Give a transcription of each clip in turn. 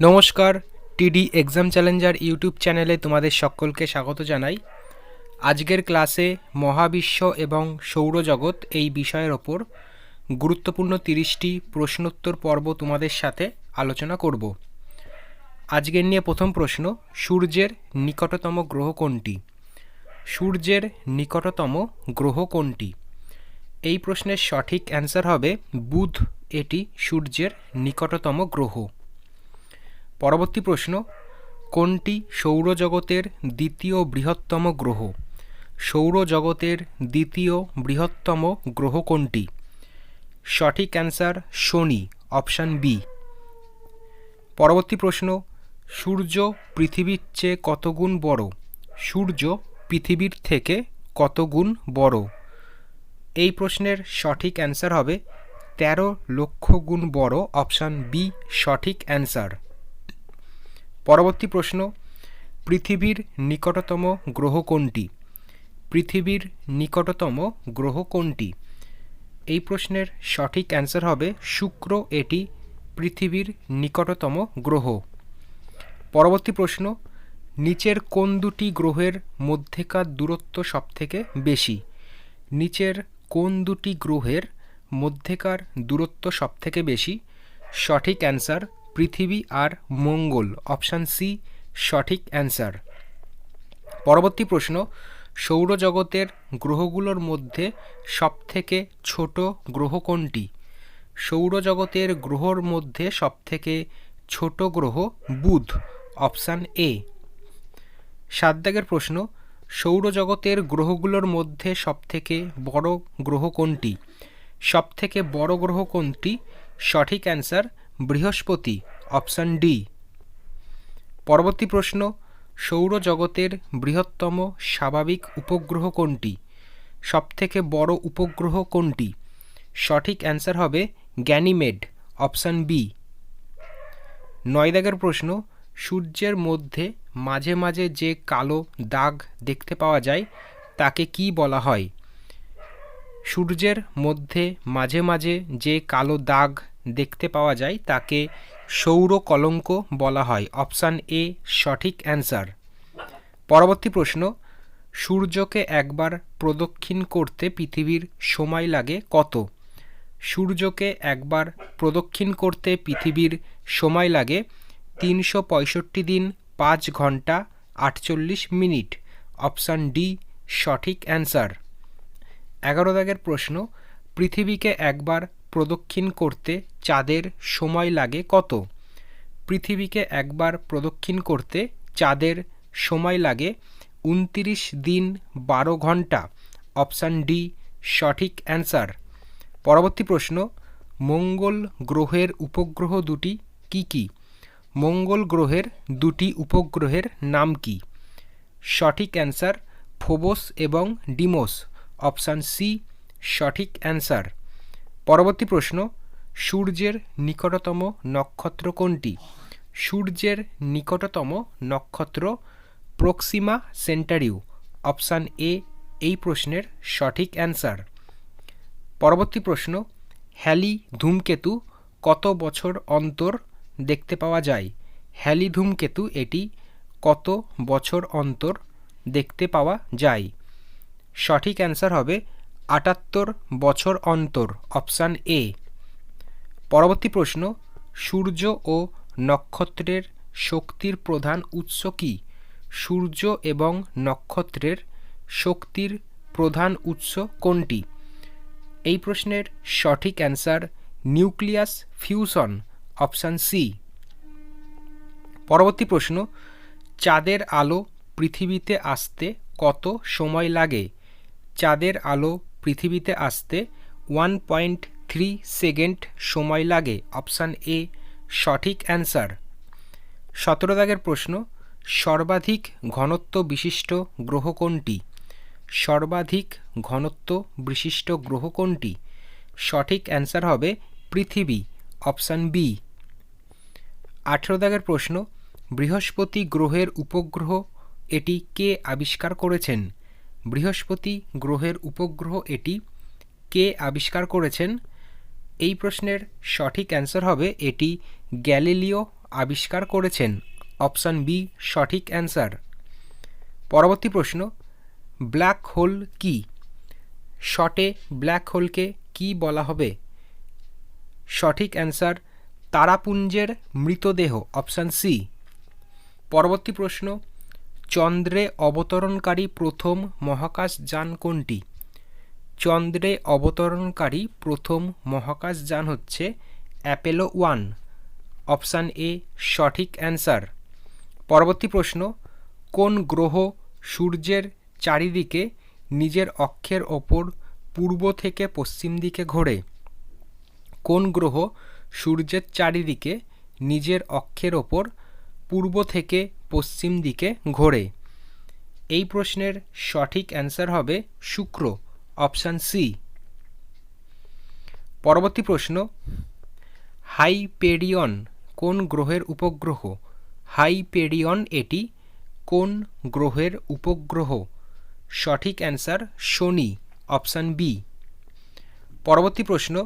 নমস্কার, টিডি exam Challenger YouTube চ্যানেলে তোমাদের সকলকে স্বাগত জানাই। আজকের ক্লাসে মহাবিশ্ব এবং সৌরজগৎ এই বিষয়ের ওপর গুরুত্বপূর্ণ 30টি প্রশ্নোত্তর পর্ব তোমাদের সাথে আলোচনা করব। আজকের নিয়ে প্রথম প্রশ্ন, সূর্যের নিকটতম গ্রহ কোনটি? সূর্যের নিকটতম গ্রহ কোনটি? এই প্রশ্নের সঠিক অ্যান্সার হবে বুধ। এটি সূর্যের নিকটতম গ্রহ। পরবর্তী প্রশ্ন, কোনটি সৌরজগতের দ্বিতীয় বৃহত্তম গ্রহ? সৌরজগতের দ্বিতীয় বৃহত্তম গ্রহ কোনটি? সঠিক অ্যান্সার শনি, অপশান বি। পরবর্তী প্রশ্ন, সূর্য পৃথিবীর চেয়ে কত গুণ বড়? সূর্য পৃথিবীর থেকে কত গুণ বড়? এই প্রশ্নের সঠিক অ্যান্সার হবে 13 লক্ষ গুণ বড়, অপশান বি সঠিক অ্যান্সার। পরবর্তী প্রশ্ন, পৃথিবীর নিকটতম গ্রহ কোনটি? পৃথিবীর নিকটতম গ্রহ কোনটি? এই প্রশ্নের সঠিক অ্যান্সার হবে শুক্র। এটি পৃথিবীর নিকটতম গ্রহ। পরবর্তী প্রশ্ন, নিচের কোন দুটি গ্রহের মধ্যেকার দূরত্ব সবথেকে বেশি? নিচের কোন দুটি গ্রহের মধ্যেকার দূরত্ব সবথেকে বেশি? সঠিক অ্যান্সার পৃথিবী আর মঙ্গল, অপশান সি সঠিক অ্যান্সার। পরবর্তী প্রশ্ন, সৌরজগতের গ্রহগুলোর মধ্যে সবথেকে ছোট গ্রহ কোনটি? সৌরজগতের গ্রহর মধ্যে সবথেকে ছোট গ্রহ বুধ, অপশান এ। 7 দাগের প্রশ্ন, সৌরজগতের গ্রহগুলোর মধ্যে সবথেকে বড় গ্রহ কোনটি? সবথেকে বড় গ্রহ কোনটি? সঠিক অ্যান্সার বৃহস্পতি, অপশান ডি। পরবর্তী প্রশ্ন, সৌরজগতের বৃহত্তম স্বাভাবিক উপগ্রহ কোনটি? সবথেকে বড় উপগ্রহ কোনটি? সঠিক অ্যান্সার হবে গ্যানিমেড, অপশান বি। 9 দাগের প্রশ্ন, সূর্যের মধ্যে মাঝে মাঝে যে কালো দাগ দেখতে পাওয়া যায় তাকে কি বলা হয়? সূর্যের মধ্যে মাঝে মাঝে যে কালো দাগ দেখতে পাওয়া যায় তাকে সৌর কলঙ্ক বলা হয়, অপশান এ সঠিক অ্যান্সার। পরবর্তী প্রশ্ন, সূর্যকে একবার প্রদক্ষিণ করতে পৃথিবীর সময় লাগে কত? সূর্যকে একবার প্রদক্ষিণ করতে পৃথিবীর সময় লাগে 365 দিন 5 ঘন্টা 48 মিনিট, অপশান ডি সঠিক অ্যান্সার। 11 দাগের প্রশ্ন, পৃথিবীকে একবার প্রদক্ষিণ করতে চাঁদের সময় লাগে কত? পৃথিবীকে একবার প্রদক্ষিণ করতে চাঁদের সময় লাগে 29 দিন 12 ঘন্টা, অপশান ডি সঠিক অ্যান্সার। পরবর্তী প্রশ্ন, মঙ্গল গ্রহের উপগ্রহ দুটি কি কি? মঙ্গল গ্রহের দুটি উপগ্রহের নাম কি? সঠিক অ্যান্সার ফোবস এবং ডিমোস, অপশান সি সঠিক অ্যান্সার। পরবর্তী প্রশ্ন, সূর্যের নিকটতম নক্ষত্র কোনটি? সূর্যের নিকটতম নক্ষত্র প্রক্সিমা সেন্টারিউ, অপশান এ এই প্রশ্নের সঠিক অ্যান্সার। পরবর্তী প্রশ্ন, হ্যালি ধূমকেতু কত বছর অন্তর দেখতে পাওয়া যায়? হ্যালি ধূমকেতু এটি কত বছর অন্তর দেখতে পাওয়া যায়? সঠিক অ্যান্সার হবে 78 বছর অন্তর, অপশান এ। পরবর্তী প্রশ্ন, সূর্য ও নক্ষত্রের শক্তির প্রধান উৎস কি? সূর্য এবং নক্ষত্রের শক্তির প্রধান উৎস কোনটি? এই প্রশ্নের সঠিক answer nucleus fusion, option C. পরবর্তী প্রশ্ন, চাঁদের আলো পৃথিবীতে আসতে কত সময় লাগে? চাঁদের আলো পৃথিবীতে আসতে 1.3 সেকেন্ড সময় লাগে, অপশান এ সঠিক অ্যান্সার। 17 দাগের প্রশ্ন, সর্বাধিক ঘনত্ব বিশিষ্ট গ্রহ কোনটি? সর্বাধিক ঘনত্ব বিশিষ্ট গ্রহ কোনটি? সঠিক অ্যান্সার হবে পৃথিবী, অপশান বি। 18 দাগের প্রশ্ন, বৃহস্পতি গ্রহের উপগ্রহ এটি কে আবিষ্কার করেছেন? বৃহস্পতি গ্রহের উপগ্রহ এটি কে আবিষ্কার করেছেন? এই প্রশ্নের সঠিক অ্যান্সার হবে এটি গ্যালিলিও আবিষ্কার করেছেন? অপশান বি সঠিক অ্যান্সার। পরবর্তী প্রশ্ন, ব্ল্যাক হোল কি? শর্টে ব্ল্যাক হোলকে কি বলা হবে? সঠিক অ্যান্সার তারাপুঞ্জের মৃতদেহ, অপশান সি। পরবর্তী প্রশ্ন, চন্দ্রে অবতরণকারী প্রথম মহাকাশযান কোনটি? চন্দ্রে অবতরণকারী প্রথম মহাকাশযান হচ্ছে অ্যাপোলো 1, অপশান এ সঠিক অ্যান্সার। পরবর্তী প্রশ্ন, কোন গ্রহ সূর্যের চারিদিকে নিজের অক্ষের ওপর পূর্ব থেকে পশ্চিম দিকে ঘোরে? কোন গ্রহ সূর্যের চারিদিকে নিজের অক্ষের ওপর পূর্ব থেকে পশ্চিম দিকে ঘোরে? এই প্রশ্নের সঠিক অ্যান্সার হবে শুক্র, অপশান সি। পরবর্তী প্রশ্ন, হাইপেরিয়ন কোন গ্রহের উপগ্রহ? হাইপেরিয়ন এটি কোন গ্রহের উপগ্রহ? সঠিক অ্যান্সার শনি, অপশান বি। পরবর্তী প্রশ্ন,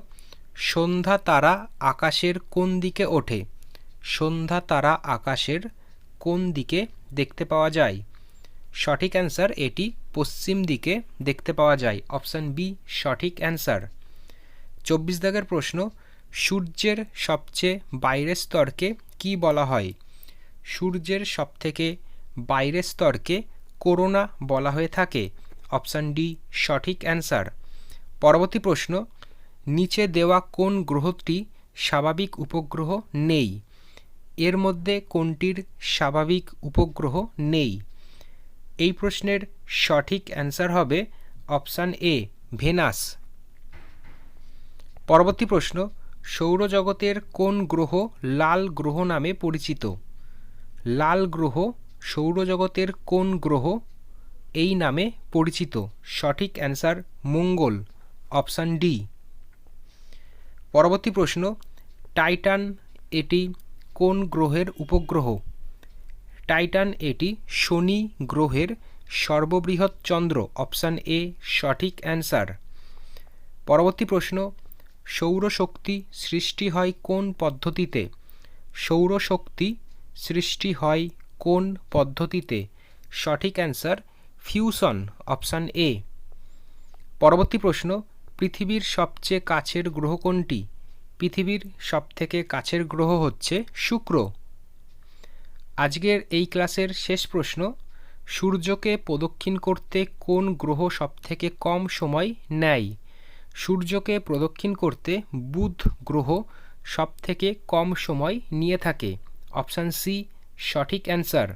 সন্ধ্যা তারা আকাশের কোন দিকে ওঠে? সন্ধ্যা তারা আকাশের কোন দিকে দেখতে পাওয়া যায়? সঠিক অ্যান্সার এটি পশ্চিম দিকে দেখতে পাওয়া যায়, অপশান বি সঠিক অ্যান্সার। 24 দাগের প্রশ্ন, সূর্যের সবচেয়ে বাইরের স্তরকে কি বলা হয়? সূর্যের সবথেকে বাইরের স্তরকে করোনা বলা হয়ে থাকে, অপশান ডি সঠিক অ্যান্সার। পরবর্তী প্রশ্ন, নিচে দেওয়া কোন গ্রহটি স্বাভাবিক উপগ্রহ নেই? এর মধ্যে কোনটির স্বাভাবিক উপগ্রহ নেই? এই প্রশ্নের সঠিক অ্যান্সার হবে অপশান এ ভেনাস। পরবর্তী প্রশ্ন, সৌরজগতের কোন গ্রহ লাল গ্রহ নামে পরিচিত? লাল গ্রহ সৌরজগতের কোন গ্রহ এই নামে পরিচিত? সঠিক অ্যান্সার মঙ্গল, অপশান ডি। পরবর্তী প্রশ্ন, টাইটান এটি কোন গ্রহের উপগ্রহ? টাইটান এটি শনি গ্রহের সর্ববৃহৎ চন্দ্র, অপশান এ সঠিক অ্যান্সার। পরবর্তী প্রশ্ন, সৌরশক্তি সৃষ্টি হয় কোন পদ্ধতিতে? সৌরশক্তি সৃষ্টি হয় কোন পদ্ধতিতে? সঠিক অ্যান্সার ফিউশন, অপশান এ। পরবর্তী প্রশ্ন, পৃথিবীর সবচেয়ে কাছের গ্রহ কোনটি? পৃথিবীর সবথেকে কাছের গ্রহ হচ্ছে শুক্র। আজকের এই ক্লাসের শেষ প্রশ্ন, সূর্যকে প্রদক্ষিণ করতে কোন গ্রহ সবথেকে কম সময় নেয়? সূর্যকে প্রদক্ষিণ করতে বুধ গ্রহ সবথেকে কম সময় নিয়ে থাকে, অপশান সি সঠিক অ্যান্সার।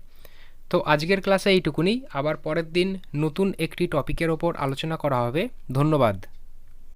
তো আজকের ক্লাসে এইটুকুনি, আবার পরের দিন নতুন একটি টপিকের ওপর আলোচনা করা হবে। ধন্যবাদ।